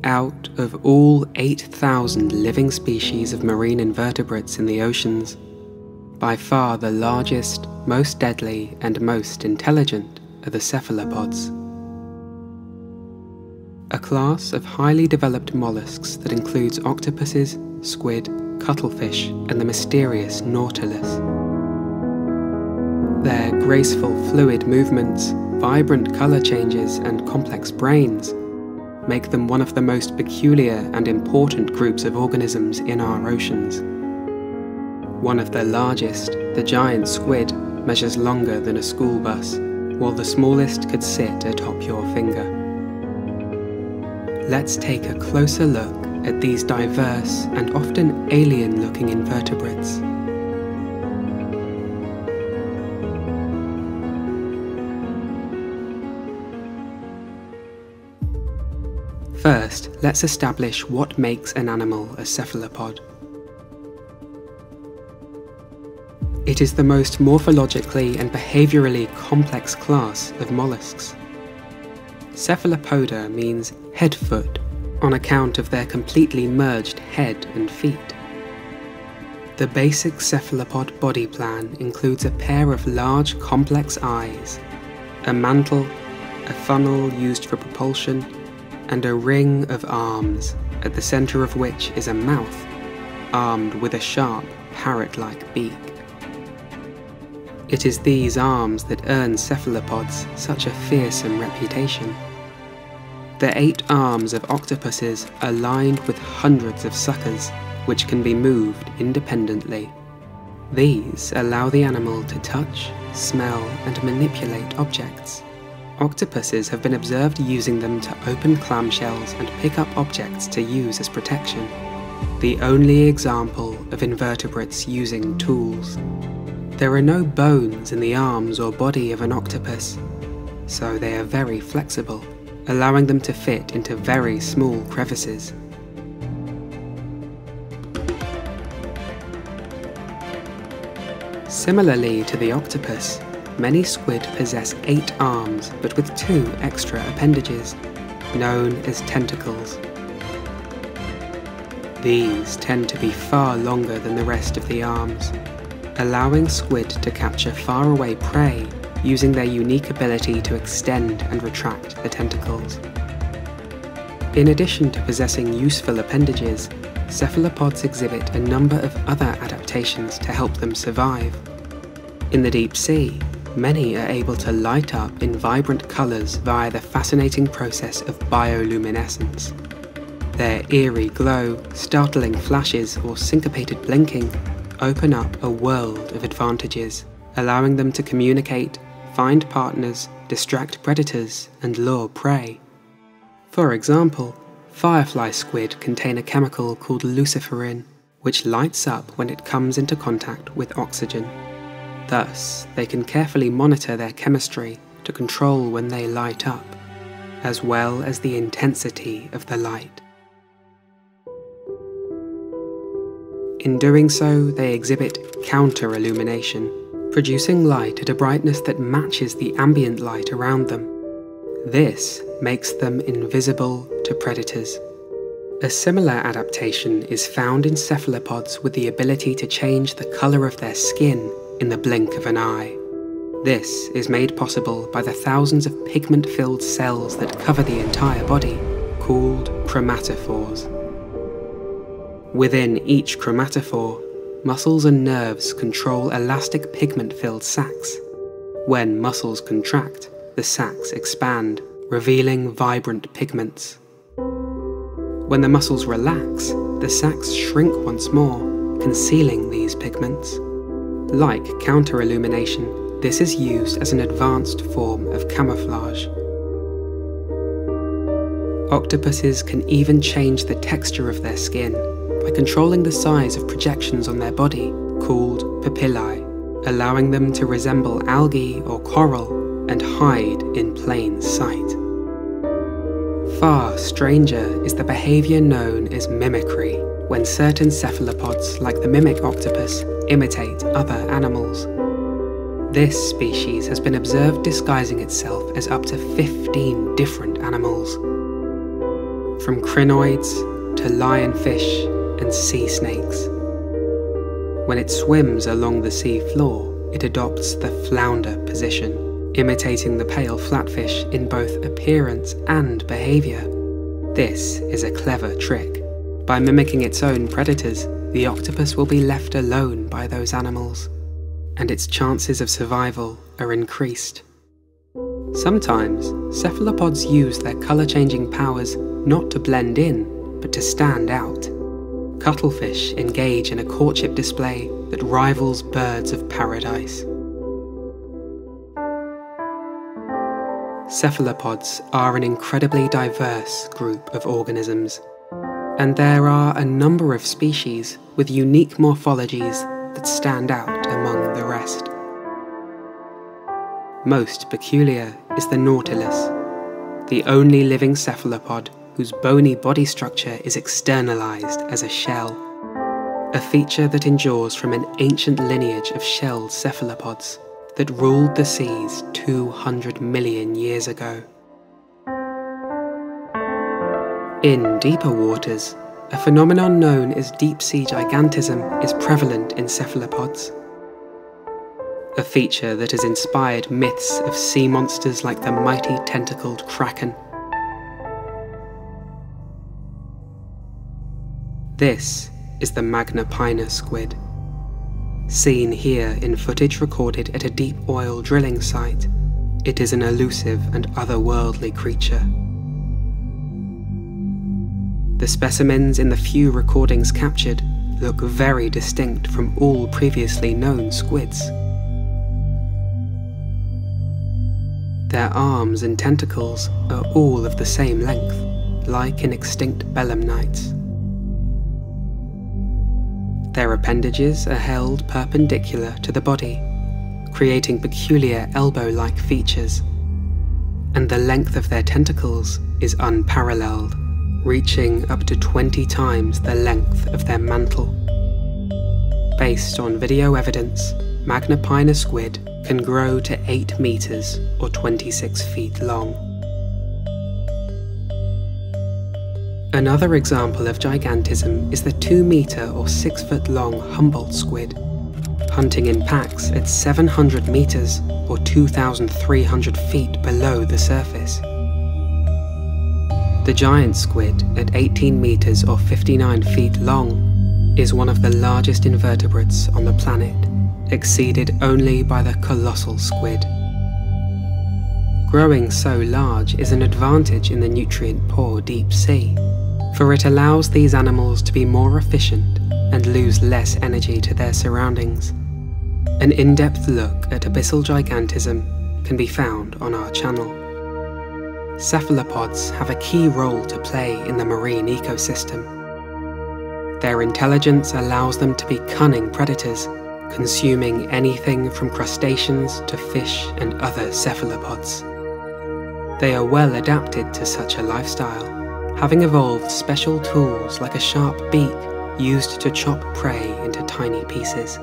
Out of all 8,000 living species of marine invertebrates in the oceans, by far the largest, most deadly, and most intelligent are the cephalopods. A class of highly developed mollusks that includes octopuses, squid, cuttlefish, and the mysterious nautilus. Their graceful fluid movements, vibrant colour changes, and complex brains make them one of the most peculiar and important groups of organisms in our oceans. One of the largest, the giant squid, measures longer than a school bus, while the smallest could sit atop your finger. Let's take a closer look at these diverse and often alien-looking invertebrates. First, let's establish what makes an animal a cephalopod. It is the most morphologically and behaviorally complex class of mollusks. Cephalopoda means head-foot, on account of their completely merged head and feet. The basic cephalopod body plan includes a pair of large complex eyes, a mantle, a funnel used for propulsion, and a ring of arms, at the centre of which is a mouth, armed with a sharp, parrot-like beak. It is these arms that earn cephalopods such a fearsome reputation. The 8 arms of octopuses are lined with hundreds of suckers, which can be moved independently. These allow the animal to touch, smell, and manipulate objects. Octopuses have been observed using them to open clamshells and pick up objects to use as protection, the only example of invertebrates using tools. There are no bones in the arms or body of an octopus, so they are very flexible, allowing them to fit into very small crevices. Similarly to the octopus, many squid possess 8 arms but with 2 extra appendages, known as tentacles. These tend to be far longer than the rest of the arms, allowing squid to capture faraway prey using their unique ability to extend and retract the tentacles. In addition to possessing useful appendages, cephalopods exhibit a number of other adaptations to help them survive. In the deep sea, many are able to light up in vibrant colours via the fascinating process of bioluminescence. Their eerie glow, startling flashes, or syncopated blinking open up a world of advantages, allowing them to communicate, find partners, distract predators, and lure prey. For example, firefly squid contain a chemical called luciferin, which lights up when it comes into contact with oxygen. Thus, they can carefully monitor their chemistry to control when they light up, as well as the intensity of the light. In doing so, they exhibit counter-illumination, producing light at a brightness that matches the ambient light around them. This makes them invisible to predators. A similar adaptation is found in cephalopods with the ability to change the colour of their skin in the blink of an eye. This is made possible by the thousands of pigment-filled cells that cover the entire body, called chromatophores. Within each chromatophore, muscles and nerves control elastic pigment-filled sacs. When muscles contract, the sacs expand, revealing vibrant pigments. When the muscles relax, the sacs shrink once more, concealing these pigments. Like counter-illumination, this is used as an advanced form of camouflage. Octopuses can even change the texture of their skin by controlling the size of projections on their body, called papillae, allowing them to resemble algae or coral and hide in plain sight. Far stranger is the behaviour known as mimicry, when certain cephalopods, like the mimic octopus, imitate other animals. This species has been observed disguising itself as up to 15 different animals. from crinoids to lionfish and sea snakes. When it swims along the sea floor, it adopts the flounder position, imitating the pale flatfish in both appearance and behaviour. This is a clever trick. By mimicking its own predators, the octopus will be left alone by those animals, and its chances of survival are increased. Sometimes, cephalopods use their colour-changing powers not to blend in, but to stand out. Cuttlefish engage in a courtship display that rivals birds of paradise. Cephalopods are an incredibly diverse group of organisms, and there are a number of species with unique morphologies that stand out among the rest. Most peculiar is the nautilus, the only living cephalopod whose bony body structure is externalized as a shell, a feature that endures from an ancient lineage of shelled cephalopods that ruled the seas 200 million years ago. In deeper waters, a phenomenon known as deep-sea gigantism is prevalent in cephalopods, a feature that has inspired myths of sea monsters like the mighty tentacled kraken. This is the Magna Pinna squid. Seen here in footage recorded at a deep oil drilling site, it is an elusive and otherworldly creature. The specimens in the few recordings captured look very distinct from all previously known squids. Their arms and tentacles are all of the same length, like in extinct belemnites. Their appendages are held perpendicular to the body, creating peculiar elbow-like features, and the length of their tentacles is unparalleled, reaching up to 20 times the length of their mantle. Based on video evidence, Magna Pinna squid can grow to 8 meters or 26 feet long. Another example of gigantism is the 2-meter or 6-foot-long Humboldt squid, hunting in packs at 700 meters or 2,300 feet below the surface. The giant squid, at 18 meters or 59 feet long, is one of the largest invertebrates on the planet, exceeded only by the colossal squid. Growing so large is an advantage in the nutrient-poor deep sea, for it allows these animals to be more efficient and lose less energy to their surroundings. An in-depth look at abyssal gigantism can be found on our channel. Cephalopods have a key role to play in the marine ecosystem. Their intelligence allows them to be cunning predators, consuming anything from crustaceans to fish and other cephalopods. They are well adapted to such a lifestyle, having evolved special tools like a sharp beak used to chop prey into tiny pieces.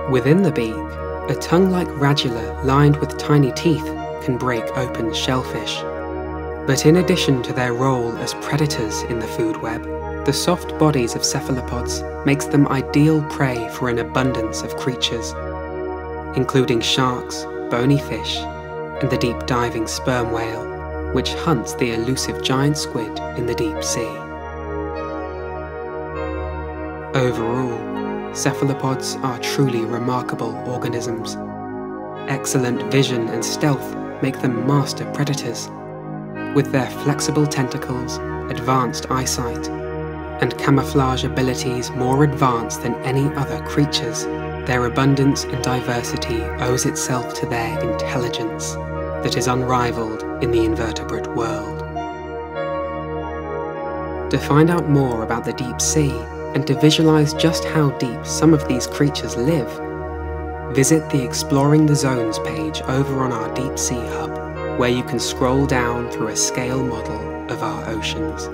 Within the beak, a tongue-like radula lined with tiny teeth can break open shellfish. But in addition to their role as predators in the food web, the soft bodies of cephalopods makes them ideal prey for an abundance of creatures, including sharks, bony fish, and the deep-diving sperm whale, which hunts the elusive giant squid in the deep sea. Overall, cephalopods are truly remarkable organisms. Excellent vision and stealth make them master predators. With their flexible tentacles, advanced eyesight, and camouflage abilities more advanced than any other creatures, their abundance and diversity owes itself to their intelligence that is unrivaled in the invertebrate world. To find out more about the deep sea and to visualize just how deep some of these creatures live, visit the Exploring the Zones page over on our Deep Sea Hub, where you can scroll down through a scale model of our oceans.